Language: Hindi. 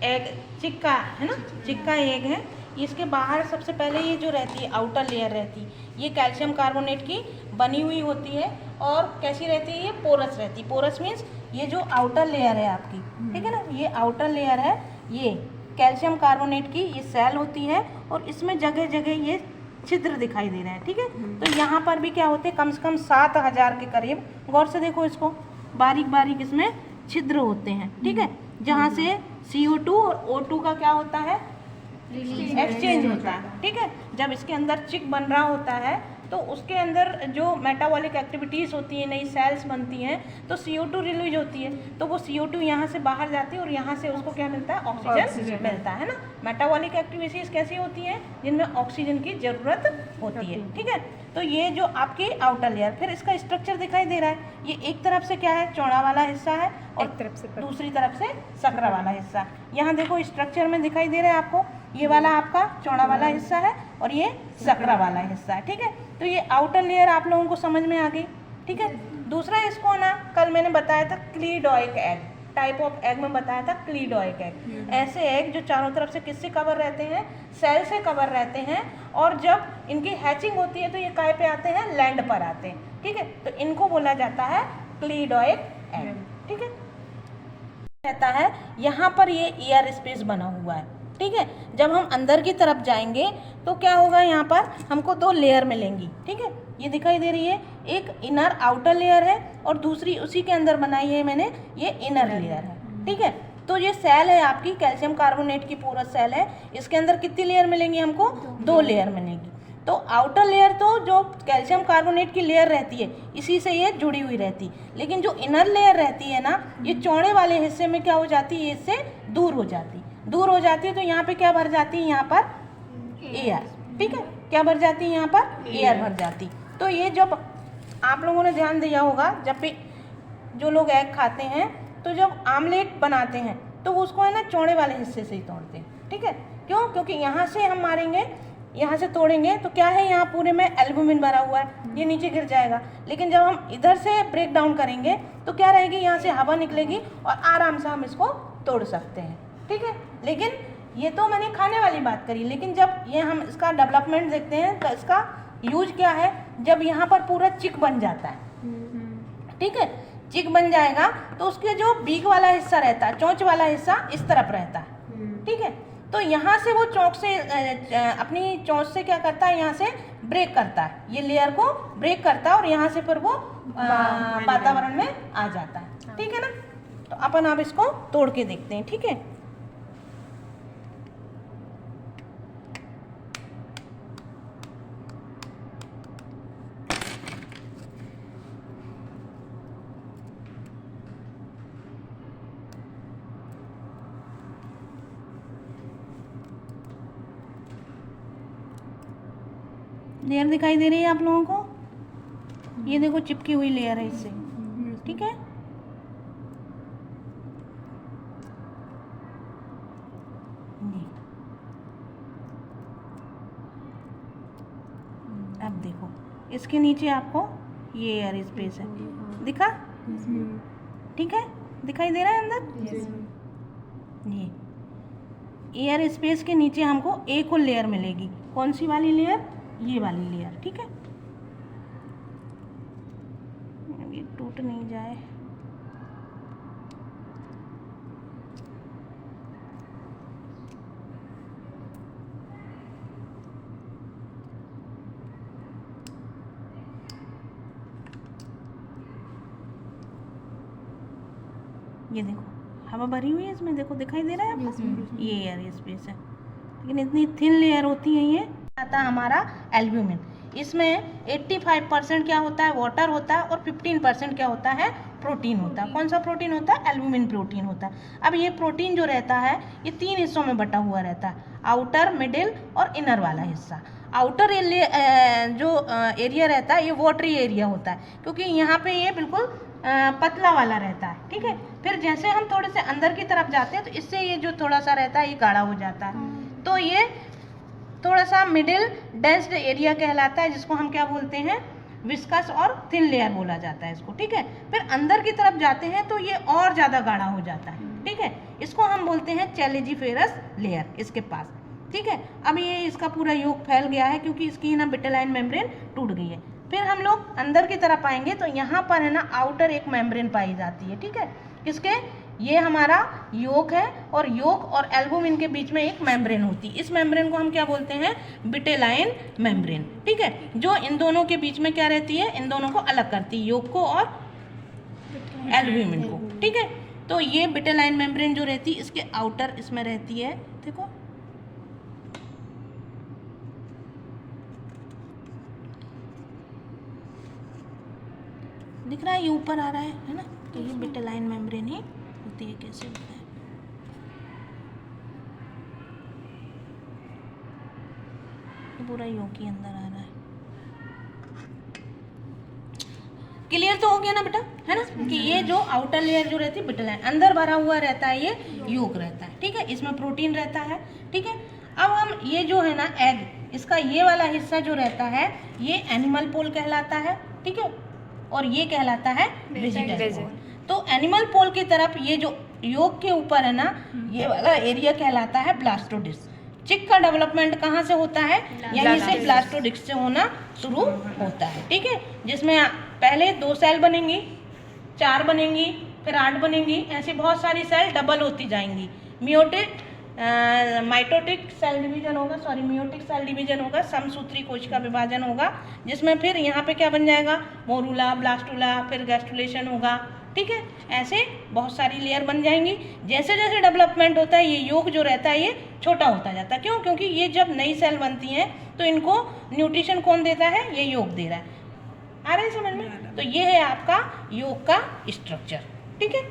एग चिक्का है ना, चिक्का एग है। इसके बाहर सबसे पहले ये जो रहती है आउटर लेयर रहती है, ये कैल्शियम कार्बोनेट की बनी हुई होती है। और कैसी रहती है, ये पोरस रहती है। पोरस मीन्स ये जो आउटर लेयर है आपकी, ठीक है ना, ये आउटर लेयर है, ये कैल्शियम कार्बोनेट की ये सेल होती है और इसमें जगह जगह ये छिद्र दिखाई दे रहे हैं, ठीक है। तो यहाँ पर भी क्या होते हैं, कम से कम 7000 के करीब, गौर से देखो इसको, बारीक बारीक इसमें छिद्र होते हैं, ठीक है, जहाँ से CO2 और O2 का क्या होता है, एक्सचेंज होता है, ठीक है। जब इसके अंदर चिक बन रहा होता है तो उसके अंदर जो मेटाबॉलिक एक्टिविटीज़ होती हैं, नई सेल्स बनती हैं, तो CO2 रिलीज होती है, तो वो CO2 यहाँ से बाहर जाती है और यहाँ से उसको क्या मिलता है, ऑक्सीजन मिलता है ना। मेटाबॉलिक एक्टिविटीज़ कैसी होती हैं, जिनमें ऑक्सीजन की ज़रूरत होती है, ठीक है। तो ये जो आपकी आउटर लेयर, फिर इसका स्ट्रक्चर दिखाई दे रहा है, ये एक तरफ से क्या है, चौड़ा वाला हिस्सा है और एक तरफ से दूसरी तरफ से सकरा वाला हिस्सा। यहाँ देखो स्ट्रक्चर में दिखाई दे रहा है आपको, ये वाला आपका चौड़ा वाला हिस्सा है और ये सकरा वाला हिस्सा है, ठीक है। तो ये आउटर लेयर आप लोगों को समझ में आ गई, ठीक है। दूसरा इसको ना कल मैंने बताया था क्लीडोइक एग, टाइप ऑफ एग में बताया था क्लीडोइक एग। ऐसे एग जो चारों तरफ से किससे कवर रहते हैं, सेल से कवर रहते हैं, और जब इनकी हैचिंग होती है तो ये काय पे आते हैं, लैंड पर आते हैं, ठीक है। तो इनको बोला जाता है क्लीडोइक एग, ठीक है। रहता है यहाँ पर ये एयर स्पेस बना हुआ है, ठीक है। जब हम अंदर की तरफ जाएंगे तो क्या होगा, यहाँ पर हमको 2 लेयर मिलेंगी, ठीक है। ये दिखाई दे रही है, एक इनर आउटर लेयर है और दूसरी उसी के अंदर बनाई है मैंने, ये इनर लेयर है, ठीक है। तो ये सेल है आपकी कैल्शियम कार्बोनेट की पूरा सेल है, इसके अंदर कितनी लेयर मिलेंगी हमको, 2 लेयर मिलेंगी। तो आउटर लेयर तो जो कैल्शियम कार्बोनेट की लेयर रहती है इसी से ये जुड़ी हुई रहती, लेकिन जो इनर लेयर रहती है ना, ये चौड़े वाले हिस्से में क्या हो जाती है, इससे दूर हो जाती है। तो यहाँ पे क्या भर जाती है, यहाँ पर एयर, ठीक है, क्या भर जाती है, यहाँ पर एयर भर जाती। तो ये जब आप लोगों ने ध्यान दिया होगा, जब भी जो लोग एग खाते हैं तो जब आमलेट बनाते हैं तो उसको है ना चौड़े वाले हिस्से से ही तोड़ते हैं, ठीक है। क्यों, क्योंकि यहाँ से हम मारेंगे, यहाँ से तोड़ेंगे तो क्या है, यहाँ पूरे में एल्बुमिन भरा हुआ है, ये नीचे गिर जाएगा। लेकिन जब हम इधर से ब्रेक डाउन करेंगे तो क्या रहेगी, यहाँ से हवा निकलेगी और आराम से हम इसको तोड़ सकते हैं, ठीक है। लेकिन ये तो मैंने खाने वाली बात करी, लेकिन जब ये हम इसका डेवलपमेंट देखते हैं तो इसका यूज क्या है, जब यहाँ पर पूरा चिक बन जाता है, ठीक है, चिक बन जाएगा तो उसके जो बीक वाला हिस्सा रहता है, चोंच वाला हिस्सा इस तरफ रहता है, ठीक है। तो यहाँ से वो चौक से अपनी चोंच से क्या करता है, यहाँ से ब्रेक करता है, ये लेयर को ब्रेक करता है और यहाँ से फिर वो वातावरण में आ जाता है, ठीक है ना। तो अपन अब इसको तोड़ के देखते हैं, ठीक है। लेयर दिखाई दे रही है आप लोगों को, ये देखो चिपकी हुई लेयर है इससे, ठीक है। अब देखो इसके नीचे आपको ये एयर स्पेस है, दिखा, ठीक है, दिखाई दे रहा है अंदर, ये एयर स्पेस के नीचे हमको एक और लेयर मिलेगी, कौन सी वाली लेयर, ये वाली लेयर, ठीक है। ये टूट नहीं जाए, ये देखो हवा भरी हुई है इसमें, देखो दिखाई दे रहा है आपको, ये एयर स्पेस है, लेकिन इतनी थिन लेयर होती है। ये आता है हमारा एल्ब्यूमिन, इसमें 85% क्या होता है, वाटर होता है और 15% क्या होता है, प्रोटीन होता है। कौन सा प्रोटीन होता है, एल्ब्यूमिन प्रोटीन होता है। अब ये प्रोटीन जो रहता है ये 3 हिस्सों में बटा हुआ रहता है, आउटर, मिडिल और इनर वाला हिस्सा। आउटर जो एरिया रहता है ये वाटरी एरिया होता है, क्योंकि यहाँ पे ये बिल्कुल पतला वाला रहता है, ठीक है। फिर जैसे हम थोड़े से अंदर की तरफ जाते हैं तो इससे ये जो थोड़ा सा रहता है ये गाढ़ा हो जाता है, तो ये थोड़ा सा मिडिल डेंस्ड एरिया कहलाता है, जिसको हम क्या बोलते हैं, विस्कस और थिन लेयर बोला जाता है इसको, ठीक है। फिर अंदर की तरफ जाते हैं तो ये और ज़्यादा गाढ़ा हो जाता है, ठीक है। इसको हम बोलते हैं चैलेजिफेरस लेयर इसके पास, ठीक है। अब ये इसका पूरा योग फैल गया है क्योंकि इसकी ना विटेलाइन मेम्ब्रेन टूट गई है। फिर हम लोग अंदर की तरफ आएंगे तो यहाँ पर है ना आउटर एक मेम्ब्रेन पाई जाती है, ठीक है। किसके, ये हमारा योग है और योग और एल्बुमिन के बीच में एक मेम्ब्रेन होती है। इस मेम्ब्रेन को हम क्या बोलते हैं, विटेलाइन मेम्ब्रेन, ठीक है। जो इन दोनों के बीच में क्या रहती है, इन दोनों को अलग करती है, योग को और एल्बुमिन को, ठीक है। तो ये विटेलाइन मेम्ब्रेन जो रहती है इसके आउटर इसमें रहती है, देखो दिख रहा है, ये ऊपर आ रहा है ना। तो ये विटेलाइन मेम्ब्रेन ही होती है, कैसे होता है, ये पूरा योग के अंदर आ रहा है। क्लियर तो हो गया ना बेटा, है ना, कि ये जो आउटर लेयर जो रहती है विटेलाइन, अंदर भरा हुआ रहता है ये योग रहता है, ठीक है। इसमें प्रोटीन रहता है, ठीक है। अब हम ये जो है ना एग, इसका ये वाला हिस्सा जो रहता है ये एनिमल पोल कहलाता है, ठीक है, और ये कहलाता है वेजिटल पोल। तो एनिमल पोल की तरफ ये जो योग के ऊपर है ना ये वाला एरिया कहलाता है ब्लास्टोडिस्क। चिक का डेवलपमेंट कहाँ से होता है, यहीं से ब्लास्टोडिस्क से होना शुरू होता है, ठीक है। जिसमें पहले 2 सेल बनेंगी, 4 बनेंगी, फिर 8 बनेंगी, ऐसी बहुत सारी सेल डबल होती जाएंगी। माइटोटिक सेल डिवीजन होगा, मियोटिक सेल डिवीजन होगा, समसूत्री कोश का विभाजन होगा, जिसमें फिर यहाँ पे क्या बन जाएगा, मोरूला, ब्लास्टुला, फिर गैस्ट्रुलेशन होगा, ठीक है। ऐसे बहुत सारी लेयर बन जाएंगी। जैसे जैसे डेवलपमेंट होता है ये योग जो रहता है ये छोटा होता जाता है। क्यों, क्योंकि ये जब नई सेल बनती हैं तो इनको न्यूट्रिशन कौन देता है, ये योग दे रहा है। आ रहा है समझ में। तो ये है आपका योग का स्ट्रक्चर, ठीक है।